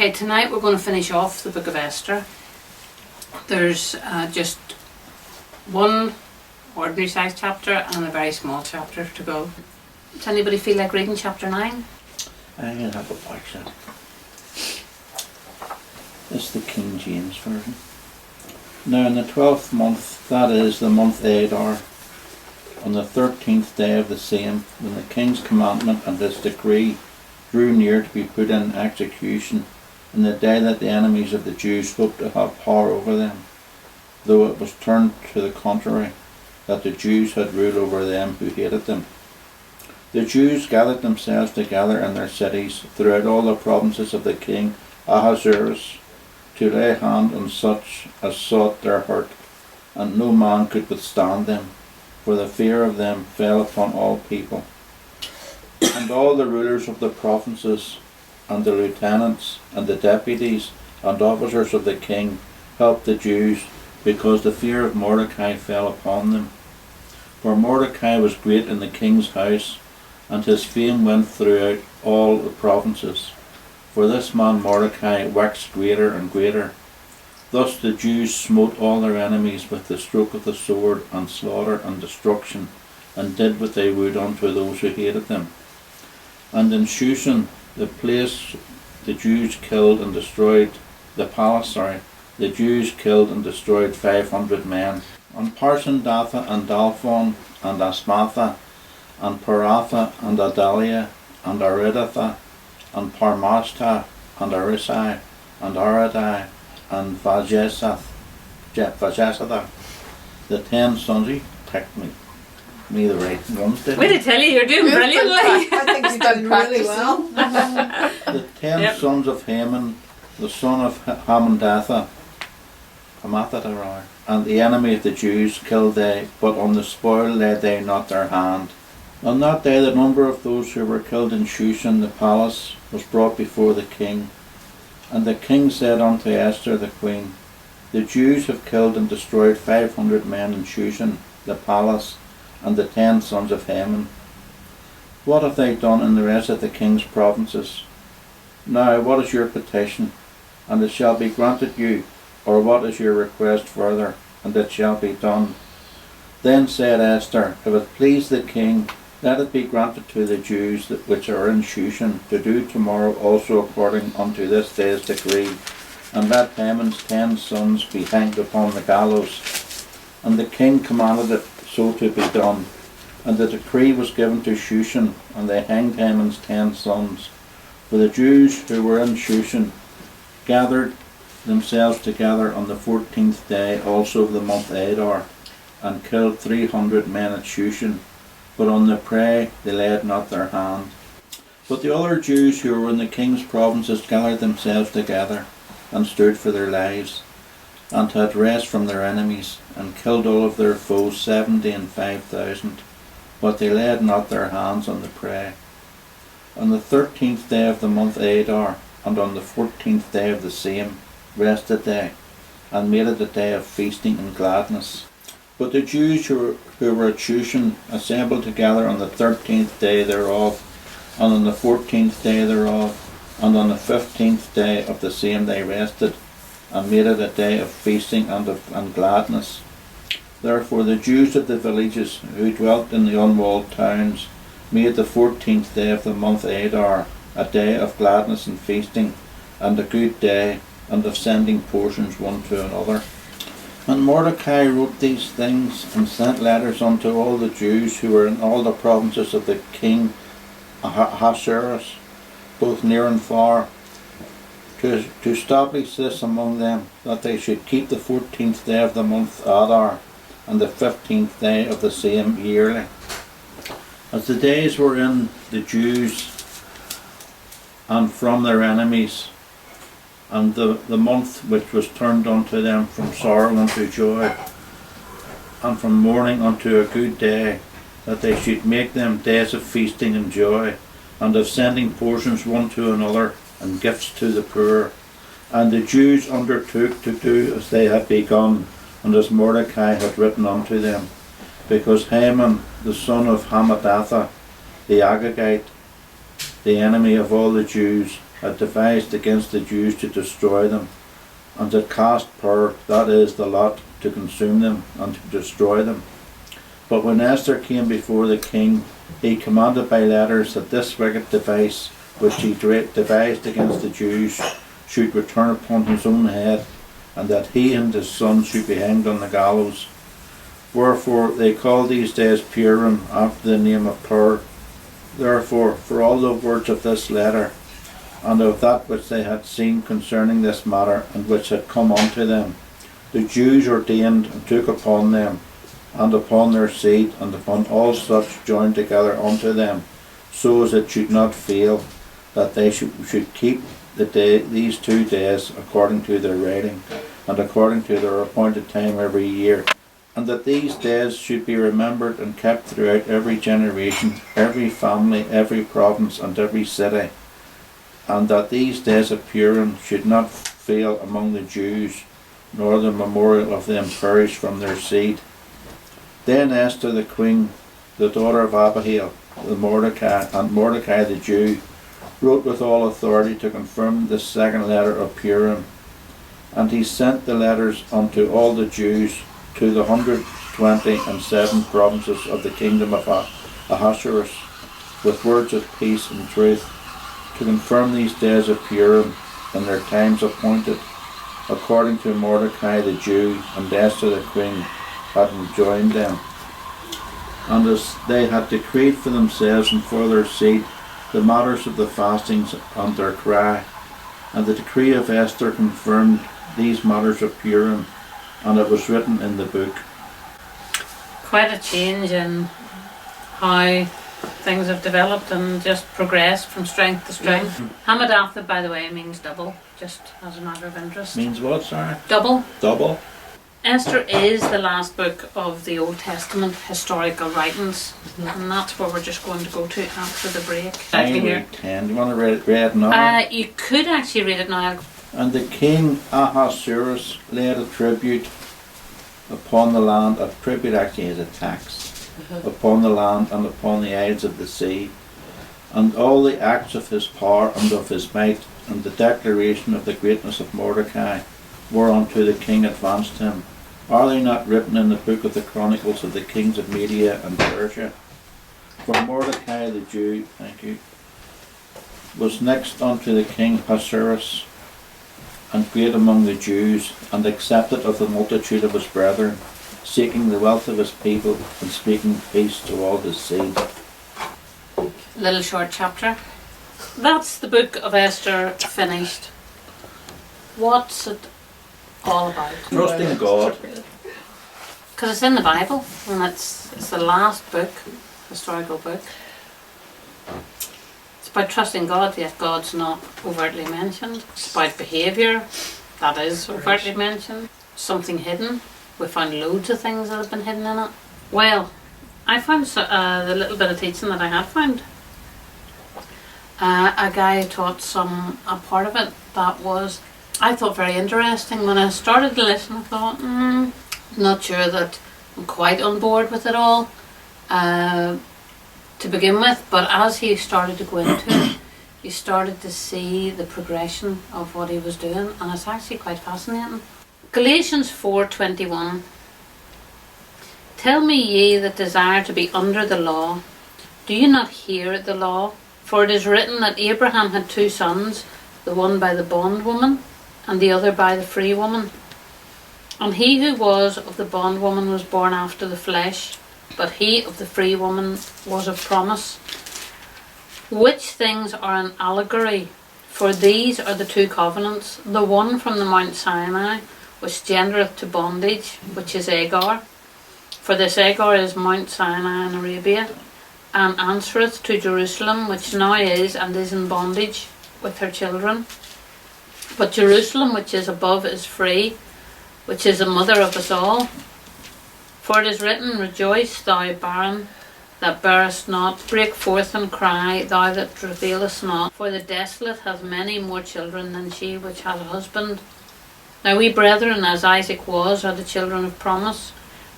Okay, tonight we're going to finish off the book of Esther. There's just one ordinary sized chapter and a very small chapter to go. Does anybody feel like reading chapter 9? I can have a watch that. This is the King James Version. Now in the 12th month, that is the month Adar, on the 13th day of the same, when the king's commandment and his decree drew near to be put in execution, in the day that the enemies of the Jews hoped to have power over them, though it was turned to the contrary, that the Jews had rule over them who hated them. The Jews gathered themselves together in their cities throughout all the provinces of the king Ahasuerus, to lay hand on such as sought their hurt, and no man could withstand them, for the fear of them fell upon all people. And all the rulers of the provinces, and the lieutenants, and the deputies, and officers of the king helped the Jews, because the fear of Mordecai fell upon them. For Mordecai was great in the king's house, and his fame went throughout all the provinces. For this man Mordecai waxed greater and greater. Thus the Jews smote all their enemies with the stroke of the sword, and slaughter and destruction, and did what they would unto those who hated them. And in Shushan, the place the Jews killed and destroyed, the Jews killed and destroyed 500 men. And Parshandatha and Dalphon and Asmatha and Paratha and Adalia and Aridatha and Parmashta and Arisai and Aradai and Vajesath, the 10 sons. He picked me the right ones, didn't Wait to tell you, you're doing brilliantly. I think he's done really well. The 10 sons of Haman, the son of Hammedatha, and the enemy of the Jews killed they, but on the spoil laid they not their hand. On that day the number of those who were killed in Shushan the palace was brought before the king. And the king said unto Esther the queen, The Jews have killed and destroyed 500 men in Shushan the palace, and the 10 sons of Haman. What have they done in the rest of the king's provinces? Now what is your petition? And it shall be granted you, or what is your request further? And it shall be done. Then said Esther, If it please the king, let it be granted to the Jews which are in Shushan to do tomorrow also according unto this day's decree, and let Haman's 10 sons be hanged upon the gallows. And the king commanded it so to be done. And the decree was given to Shushan, and they hanged Haman's 10 sons. For the Jews who were in Shushan gathered themselves together on the 14th day also of the month Adar, and killed 300 men at Shushan, but on the prey they laid not their hand. But the other Jews who were in the king's provinces gathered themselves together, and stood for their lives, and had rest from their enemies, and killed all of their foes 75,000, but they laid not their hands on the prey. On the 13th day of the month Adar, and on the 14th day of the same, rested they, and made it a day of feasting and gladness. But the Jews who were at Shushan assembled together on the 13th day thereof, and on the 14th day thereof, and on the 15th day of the same they rested, and made it a day of feasting and gladness. Therefore the Jews of the villages who dwelt in the unwalled towns made the 14th day of the month Adar a day of gladness and feasting, and a good day, and of sending portions one to another. And Mordecai wrote these things, and sent letters unto all the Jews who were in all the provinces of the king Ahasuerus, both near and far, to establish this among them, that they should keep the 14th day of the month Adar, and the 15th day of the same yearly. As the days were in the Jews, and from their enemies, and the month which was turned unto them from sorrow unto joy, and from mourning unto a good day, that they should make them days of feasting and joy, and of sending portions one to another, and gifts to the poor. And the Jews undertook to do as they had begun, and as Mordecai had written unto them, because Haman, the son of Hammedatha, the Agagite, the enemy of all the Jews, had devised against the Jews to destroy them, and had cast pur, that is, the lot, to consume them and to destroy them. But when Esther came before the king, he commanded by letters that this wicked device, which he devised against the Jews, should return upon his own head, and that he and his sons should be hanged on the gallows. Wherefore they call these days Purim, after the name of Pur. Therefore, for all the words of this letter, and of that which they had seen concerning this matter, and which had come unto them, the Jews ordained and took upon them, and upon their seed, and upon all such joined together unto them, so as it should not fail, that they should keep these 2 days according to their writing, and according to their appointed time every year, and that these days should be remembered and kept throughout every generation, every family, every province, and every city, and that these days of Purim should not fail among the Jews, nor the memorial of them perish from their seed. Then Esther the queen, the daughter of Abihail, Mordecai the Jew, wrote with all authority to confirm the second letter of Purim, and he sent the letters unto all the Jews to the 127 provinces of the kingdom of Ahasuerus, with words of peace and truth, to confirm these days of Purim in their times appointed, according to Mordecai the Jew and Esther the queen had enjoined them. And as they had decreed for themselves and for their seed the matters of the fastings and their cry, and the decree of Esther confirmed these matters of Purim, and it was written in the book. Quite a change in how things have developed and just progressed from strength to strength. Hamadatha, by the way, means double, just as a matter of interest. Means what, sorry? Double. Double? Esther is the last book of the Old Testament historical writings, and that's where we're just going to go to after the break. I read 10. Do you want to read it now? You could actually read it now. And the king Ahasuerus laid a tribute upon the land. A tribute actually is a tax upon the land and upon the isles of the sea, and all the acts of his power and of his might, and the declaration of the greatness of Mordecai, whereunto the king advanced him. Are they not written in the book of the chronicles of the kings of Media and Persia? For Mordecai the Jew, was next unto the king Ahasuerus, and great among the Jews, and accepted of the multitude of his brethren, seeking the wealth of his people, and speaking peace to all his seed. Little short chapter. That's the book of Esther finished. What's it all about? Trusting God. Because it's in the Bible, and it's the last book, historical book. It's about trusting God, yet God's not overtly mentioned. It's about behaviour, that is overtly mentioned. Something hidden. We found loads of things that have been hidden in it. Well, I found the little bit of teaching that I had found. A guy taught a part of it that was, I thought, very interesting. When I started to listen, I thought, not sure that I'm quite on board with it all to begin with, but as he started to go into it, you started to see the progression of what he was doing, and it's actually quite fascinating. Galatians 4:21. Tell me, ye that desire to be under the law, do you not hear the law? For it is written that Abraham had 2 sons, the one by the bondwoman, and the other by the free woman. And he who was of the bondwoman was born after the flesh, but he of the free woman was of promise. Which things are an allegory? For these are the 2 covenants, the one from the Mount Sinai, which gendereth to bondage, which is Agar. For this Agar is Mount Sinai in Arabia, and answereth to Jerusalem, which now is and is in bondage with her children. But Jerusalem, which is above, is free, which is the mother of us all. For it is written, Rejoice, thou barren, that bearest not, break forth and cry, thou that travailest not, for the desolate hath many more children than she which hath a husband. Now we brethren, as Isaac was, are the children of promise,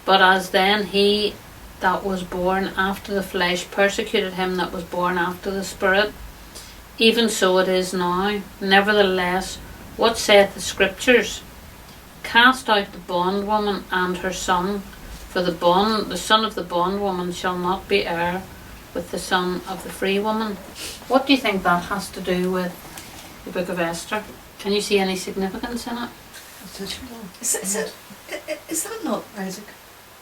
but as then he that was born after the flesh persecuted him that was born after the Spirit, Even so it is now. Nevertheless, what saith the Scriptures? Cast out the bondwoman and her son, for the son of the bondwoman shall not be heir with the son of the free woman. What do you think that has to do with the book of Esther? Can you see any significance in it? Is that not Isaac?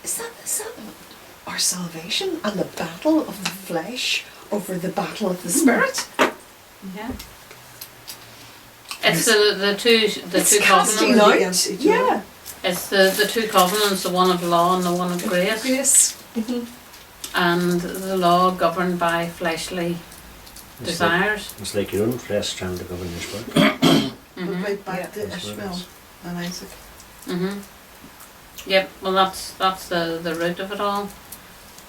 Is that not our salvation and the battle of the flesh over the battle of the spirit? Yeah. It's the two casting covenants. out against each yeah. other. It's the two covenants, the one of law and the one of grace. Yes. And the law governed by fleshly desires. It's like your own flesh trying to govern your spirit. But right back Yeah. to That's what it Ishmael is. and Isaac. Yep, well that's the root of it all.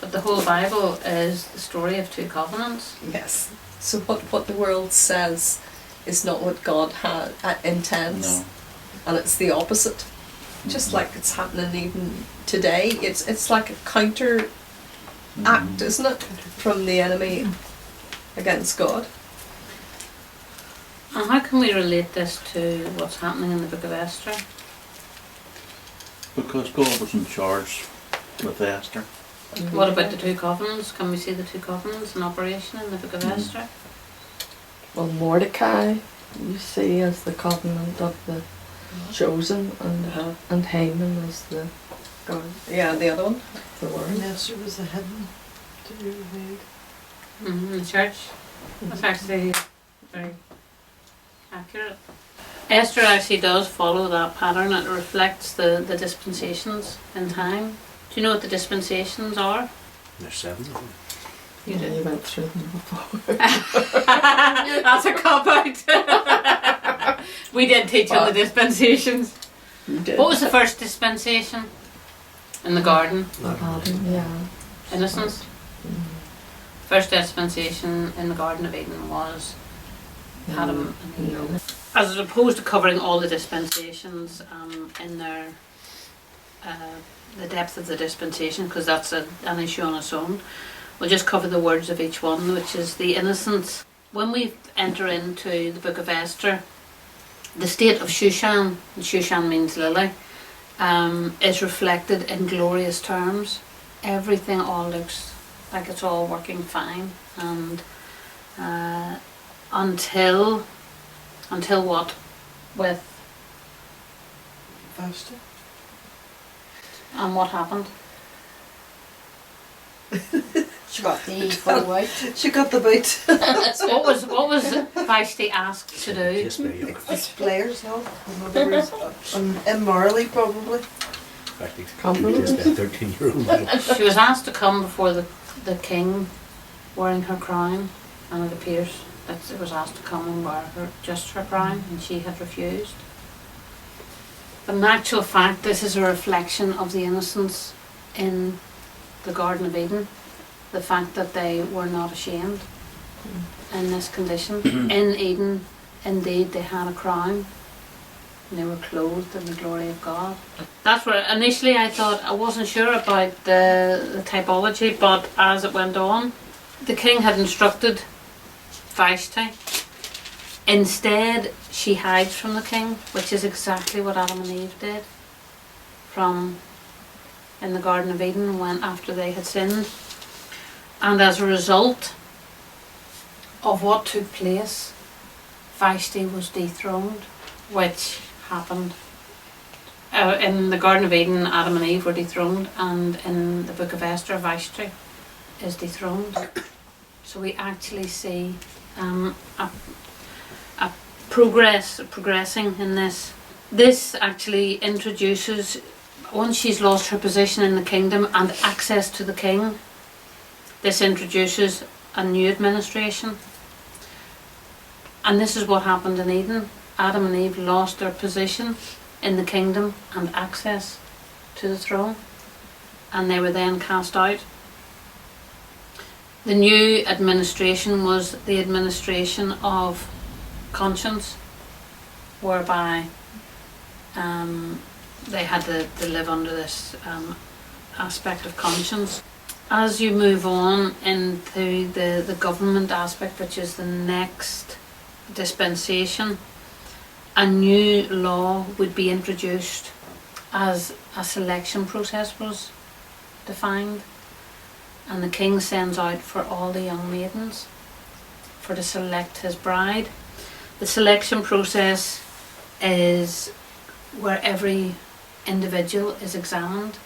But the whole Bible is the story of two covenants. Yes. So what the world says is not what God intends, No. and it's the opposite. Just like it's happening even today, it's like a counter act, isn't it, from the enemy against God? And how can we relate this to what's happening in the book of Esther? Because God was in charge with Esther. What about the two covenants? Can we see the two covenants in operation in the book of Esther? Well, Mordecai, you see, as the covenant of the chosen, and Haman as the God, Yeah, the other one. the word. And Esther was the hidden to be revealed. In the church. That's actually very accurate. Esther actually does follow that pattern. It reflects the dispensations in time. Do you know what the dispensations are? There's 7 of them. You Yeah, do. you went through them before. That's a cop out. We did teach on the dispensations. You did. What was the first dispensation? In the garden. Adam, yeah. Innocence. First dispensation in the Garden of Eden was Adam and Eve. As opposed to covering all the dispensations in their the depth of the dispensation, because that's an issue on its own. We'll just cover the words of each one, which is the innocence. When we enter into the book of Esther, the state of Shushan, and Shushan means lily, is reflected in glorious terms. Everything all looks like it's all working fine, and until what? With Vashti. and what happened? She got the evil white. She got the boot. What was Vashti asked to do? Kiss me, young. Players, no? In other words, immorally probably. In fact, he Compliment. kissed a 13-year-old girl. She was asked to come before the king wearing her crown, and it appears that it was asked to come and wear just her crown, and she had refused. But in actual fact, this is a reflection of the innocence in the Garden of Eden. The fact that they were not ashamed in this condition. In Eden, indeed, they had a crown, and they were clothed in the glory of God. That's where initially I thought, I wasn't sure about the typology, but as it went on, the king had instructed Vashti. Instead, she hides from the king, which is exactly what Adam and Eve did in the Garden of Eden when after they had sinned. And as a result of what took place, Vashti was dethroned, which happened. In the Garden of Eden, Adam and Eve were dethroned, and in the book of Esther, Vashti is dethroned. So we actually see a progressing in this. This actually introduces, once she's lost her position in the kingdom and access to the king, this introduces a new administration. And this is what happened in Eden. Adam and Eve lost their position in the kingdom and access to the throne, and they were then cast out. The new administration was the administration of conscience, whereby they had to live under this aspect of conscience. As you move on into the government aspect, which is the next dispensation, a new law would be introduced as a selection process was defined, and the king sends out for all the young maidens for to select his bride. The selection process is where every individual is examined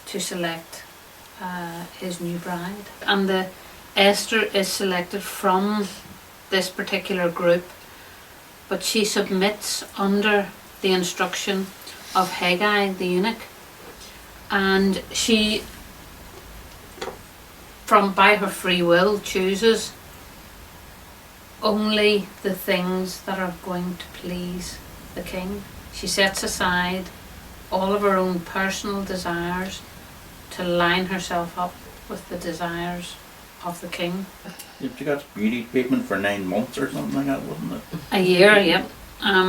to select his new bride, and the Esther is selected from this particular group, but she submits under the instruction of Haggai the eunuch, and she by her free will chooses only the things that are going to please the king. She sets aside all of her own personal desires to line herself up with the desires of the king. You got beauty treatment for 9 months or something like that, wasn't it? A year, yep.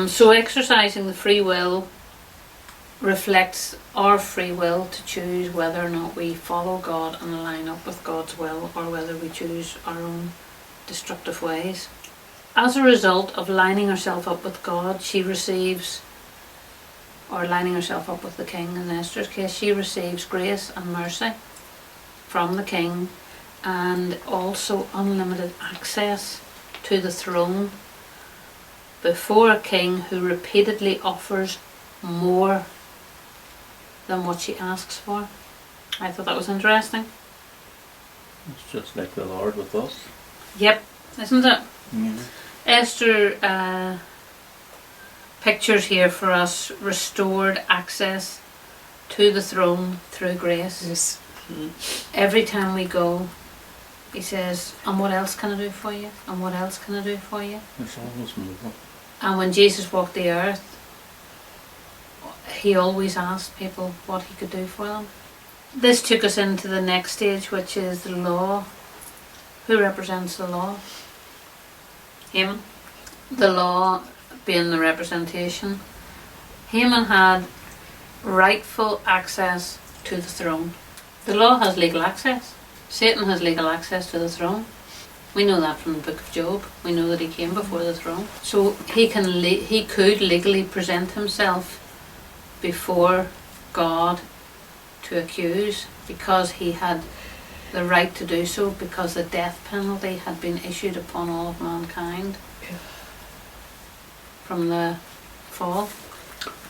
So exercising the free will reflects our free will to choose whether or not we follow God and line up with God's will, or whether we choose our own destructive ways. As a result of lining herself up with God, she receives, or lining herself up with the king in Esther's case, she receives grace and mercy from the king, and also unlimited access to the throne before a king who repeatedly offers more than what she asks for. I thought that was interesting. It's just like the Lord with us. Yep, isn't it? Yeah. Esther pictures here for us restored access to the throne through grace. Yes. Every time we go, he says, and what else can I do for you? And what else can I do for you? There's always more. And when Jesus walked the earth, he always asked people what he could do for them. This took us into the next stage, which is the law. Who represents the law? Him. The law being the representation. Haman had rightful access to the throne. The law has legal access. Satan has legal access to the throne. We know that from the book of Job. We know that he came before the throne. So he could legally present himself before God to accuse, because he had the right to do so, because the death penalty had been issued upon all of mankind from the fall.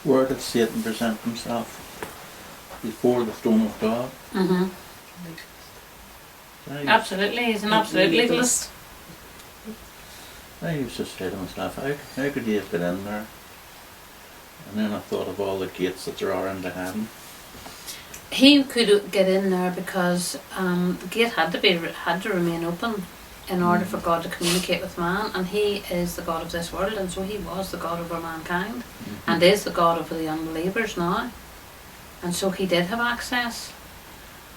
Where did Satan present himself? Before the throne of God? Mm-hmm. Absolutely, he's an absolute legalist. I used to say to myself, how could he have been in there? And then I thought of all the gates that there are into heaven. He could get in there because the gate had to remain open in order for God to communicate with man, and he is the God of this world, and so he was the God over mankind, and is the God over the unbelievers now, and so he did have access.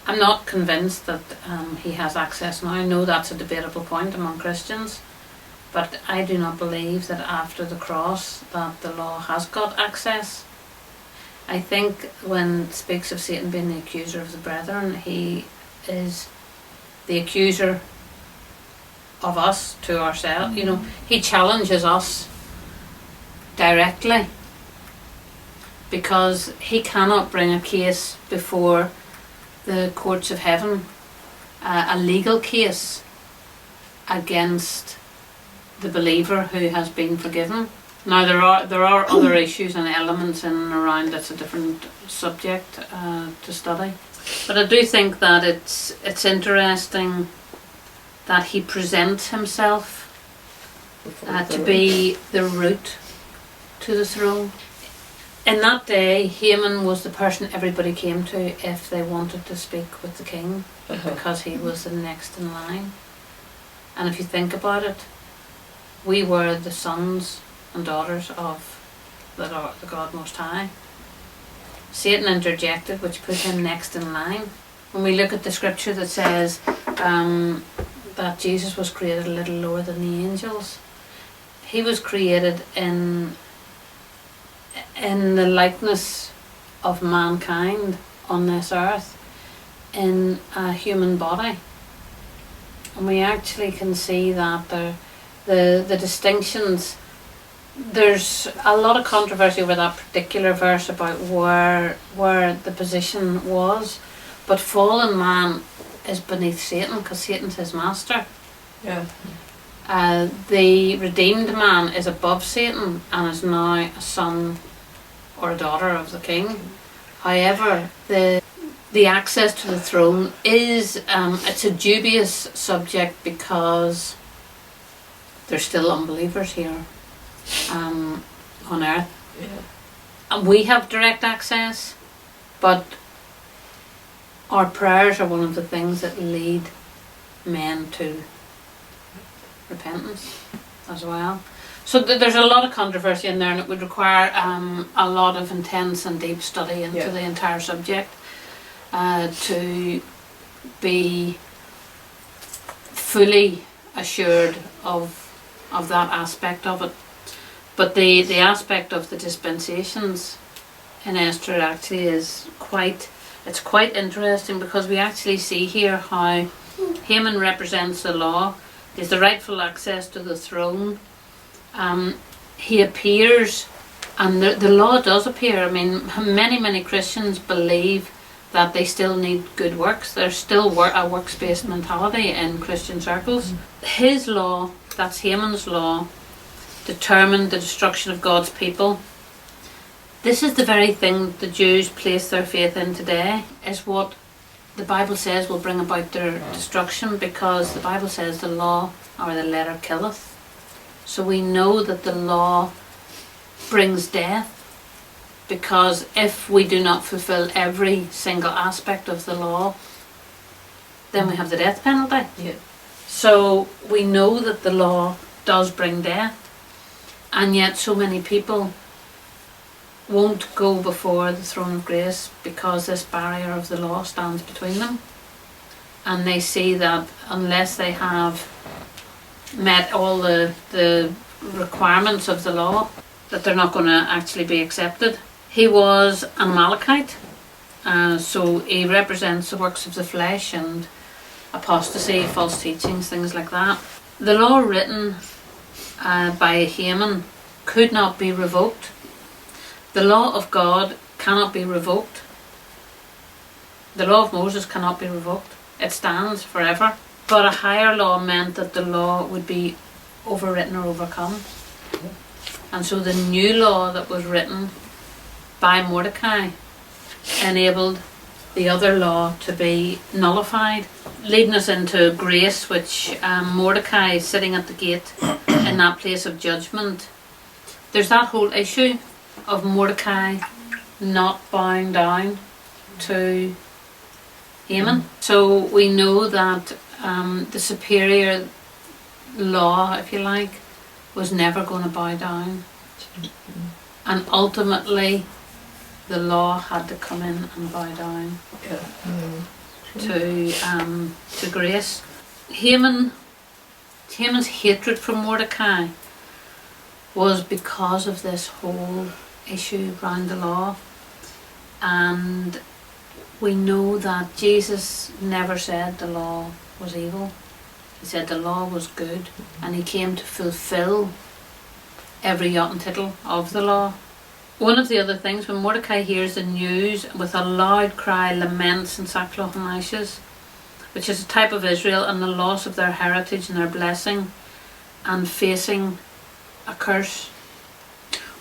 I'm not convinced that he has access now. I know that's a debatable point among Christians, but I do not believe that after the cross that the law has got access. I think when it speaks of Satan being the accuser of the brethren, he is the accuser of us to ourselves. You know, he challenges us directly, because he cannot bring a case before the courts of heaven, a legal case against the believer who has been forgiven. Now there are other issues and elements in and around. That's a different subject to study, but I do think that it's interesting that he presents himself to be the route to the throne. In that day, Haman was the person everybody came to if they wanted to speak with the king, because he was the next in line. And if you think about it, we were the sons and daughters of the God Most High. Satan interjected, which put him next in line. When we look at the scripture that says that Jesus was created a little lower than the angels, he was created in the likeness of mankind on this earth, in a human body. And we actually can see that the the distinctions. There's a lot of controversy over that particular verse about where the position was, but fallen man is beneath Satan because Satan's his master. Yeah. The redeemed man is above Satan and is now a son or a daughter of the king. However, the access to the throne is it's a dubious subject because there's still unbelievers here on earth. Yeah. And we have direct access, but our prayers are one of the things that lead men to repentance as well. So there's a lot of controversy in there, and it would require a lot of intense and deep study into the entire subject to be fully assured of that aspect of it. But the aspect of the dispensations in Esther actually is quite interesting, because we actually see here how Haman represents the law. He has the rightful access to the throne. He appears, and the law does appear. I mean, many Christians believe that they still need good works. There's still a works-based mentality in Christian circles. His law, that's Haman's law, determined the destruction of God's people. This is the very thing the Jews place their faith in today, is what the Bible says will bring about their destruction, because the Bible says the law or the letter killeth. So we know that the law brings death, because if we do not fulfill every single aspect of the law, then we have the death penalty. Yeah. So we know that the law does bring death, and yet so many people won't go before the throne of grace because this barrier of the law stands between them, and they see that unless they have met all the requirements of the law, that they're not going to actually be accepted. He was an Amalekite, so he represents the works of the flesh and apostasy, false teachings, things like that. The law written by Haman could not be revoked. The law of God cannot be revoked. The law of Moses cannot be revoked. It stands forever. But a higher law meant that the law would be overwritten or overcome. And so the new law that was written by Mordecai enabled the other law to be nullified, leading us into grace, which Mordecai sitting at the gate in that place of judgment. There's that whole issue of Mordecai not bowing down to Haman. So we know that the superior law, if you like, was never going to bow down. And ultimately the law had to come in and bow down to grace. Haman's hatred for Mordecai was because of this whole issue around the law. And we know that Jesus never said the law was evil. He said the law was good, and he came to fulfill every jot and tittle of the law. One of the other things, when Mordecai hears the news, with a loud cry laments in sackcloth and ashes, which is a type of Israel and the loss of their heritage and their blessing, and facing a curse.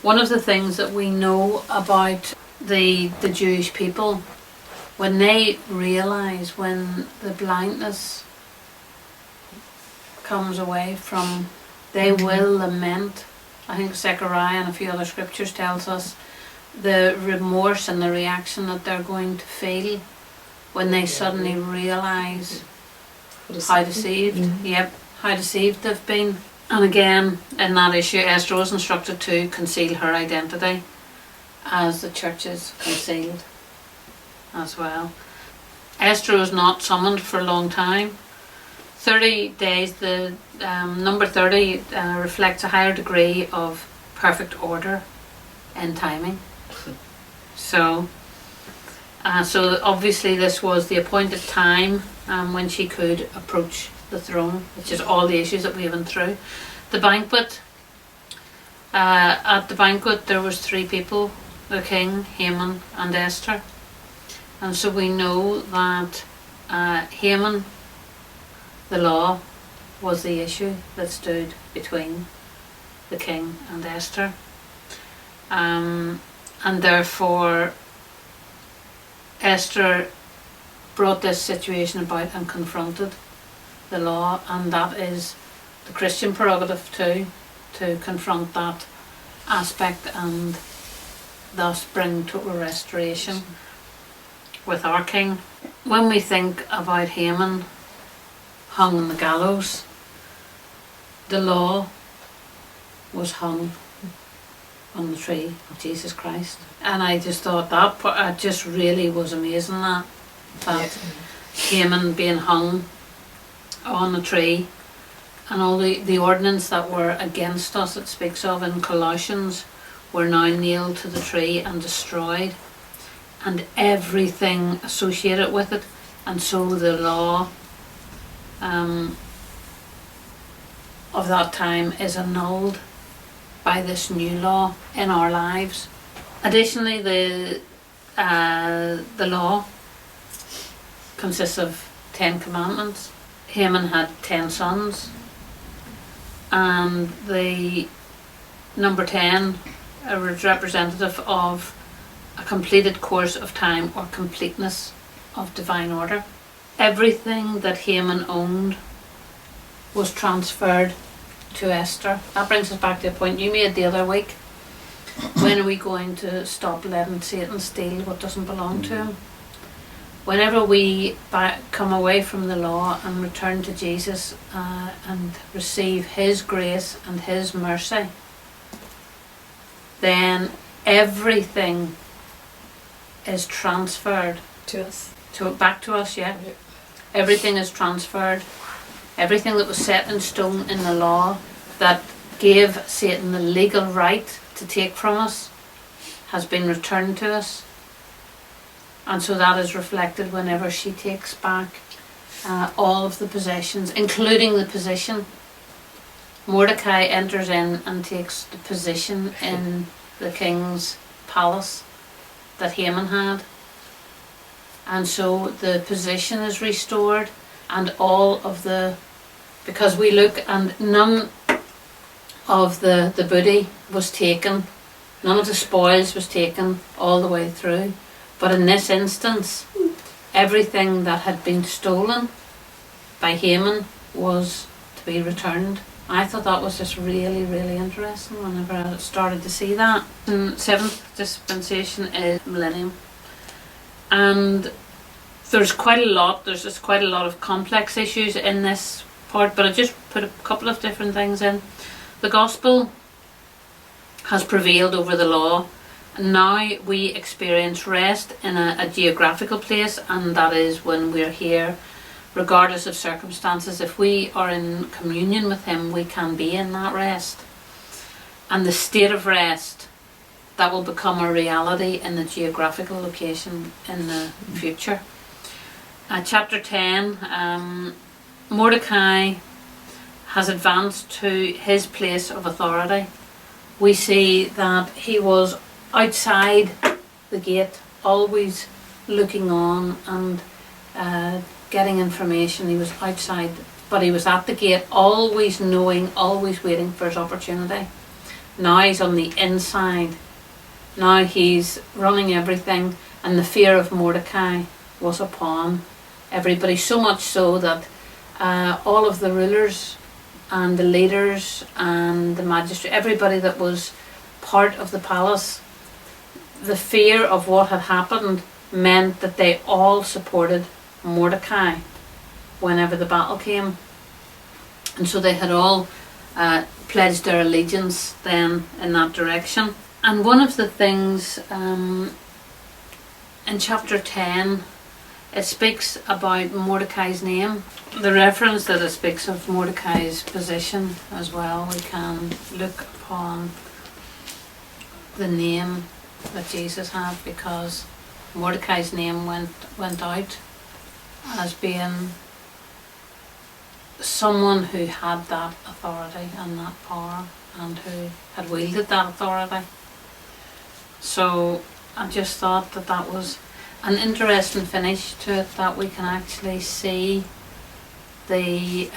One of the things that we know about the Jewish people, when they realise, when the blindness comes away from, they will lament. I think Zechariah and a few other scriptures tells us the remorse and the reaction that they're going to feel when they suddenly realise how deceived, how deceived they've been. And again, in that issue, Esther was instructed to conceal her identity, as the church is concealed as well. Esther was not summoned for a long time. 30 days, the number 30 reflects a higher degree of perfect order and timing. So obviously this was the appointed time when she could approach the throne, which is all the issues that we went through. The banquet. At the banquet there was 3 people, the king, Haman and Esther. And so we know that Haman, the law, was the issue that stood between the king and Esther. And therefore Esther brought this situation about and confronted the law, and that is the Christian prerogative too, to confront that aspect and thus bring total restoration with our king. When we think about Haman hung on the gallows, the law was hung on the tree of Jesus Christ. And I just thought that it just really was amazing that Haman being hung on the tree, and all the ordinance that were against us, it speaks of in Colossians, were now nailed to the tree and destroyed, and everything associated with it. And so the law of that time is annulled by this new law in our lives. Additionally, the law consists of 10 commandments. Haman had 10 sons, and the number 10 is representative of a completed course of time or completeness of divine order. Everything that Haman owned was transferred to Esther. That brings us back to a point you made the other week. When are we going to stop letting Satan steal what doesn't belong to him? Whenever we come away from the law and return to Jesus and receive his grace and his mercy, then everything is transferred To us. back to us. Yeah. Everything is transferred. Everything that was set in stone in the law that gave Satan the legal right to take from us has been returned to us. And so that is reflected whenever she takes back all of the possessions, including the position. Mordecai enters in and takes the position in the king's palace that Haman had. And so the position is restored, and all of because we look and none of the booty was taken, none of the spoils was taken all the way through. But in this instance, everything that had been stolen by Haman was to be returned. I thought that was just really, really interesting whenever I started to see that. The 7th dispensation is millennium. And there's quite a lot of complex issues in this part, but I just put a couple of different things in. The gospel has prevailed over the law. Now we experience rest in a geographical place, and that is when we're here, regardless of circumstances. If we are in communion with him, we can be in that rest. And the state of rest, that will become a reality in the geographical location in the future. Chapter 10, Mordecai has advanced to his place of authority. We see that he was outside the gate, always looking on and getting information. He was outside, but he was at the gate, always knowing, always waiting for his opportunity. Now he's on the inside. Now he's running everything, and the fear of Mordecai was upon everybody, so much so that all of the rulers and the leaders and the magistrate, everybody that was part of the palace, the fear of what had happened meant that they all supported Mordecai whenever the battle came. And so they had all pledged their allegiance then in that direction. And one of the things in chapter 10, it speaks about Mordecai's name. The reference that it speaks of Mordecai's position as well, we can look upon the name that Jesus had, because Mordecai's name went out as being someone who had that authority and that power and who had wielded that authority. So I just thought that that was an interesting finish to it, that we can actually see the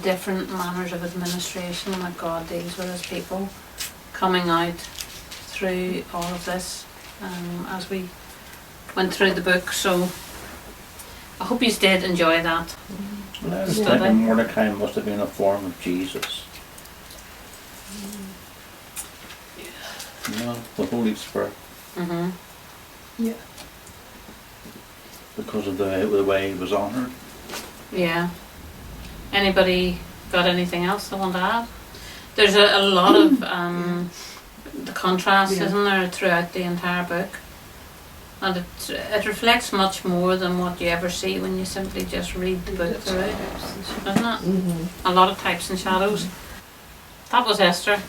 different manners of administration that God deals with his people coming out through all of this as we went through the book. So I hope you did enjoy that. Well, I was Study. thinking Mordecai must have been a form of Jesus. You know, the Holy Spirit, Mm-hmm. because of the way he was honoured. Yeah. Anybody got anything else they want to add? There's a lot of the contrast, Yeah. isn't there, throughout the entire book? And it reflects much more than what you ever see when you simply just read the book through, doesn't it? Mhm. A lot of types and shadows. That was Esther.